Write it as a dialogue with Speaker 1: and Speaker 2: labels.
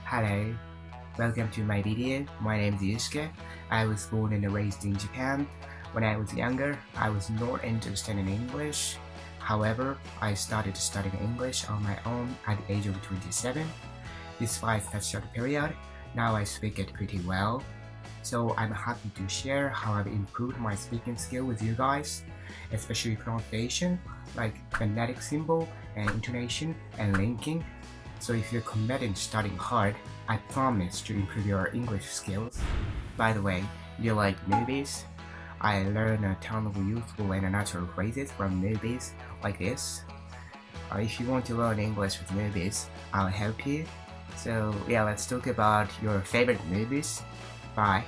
Speaker 1: Hello, welcome to my video. My name is Yusuke. I was born and raised in Japan. When I was younger, I was not interested in English. However, I started studying English on my own at the age of 27. Despite that short period, now I speak it pretty well. So I'm happy to share how I've improved my speaking skill with you guys, especially pronunciation, like phonetic symbol and intonation and linking. So if you're committed to studying hard, I promise to improve your English skills. By the way, do you like movies? I learned a ton of useful and natural phrases from movies like this. If you want to learn English with movies, I'll help you. So yeah, let's talk about your favorite movies. Bye.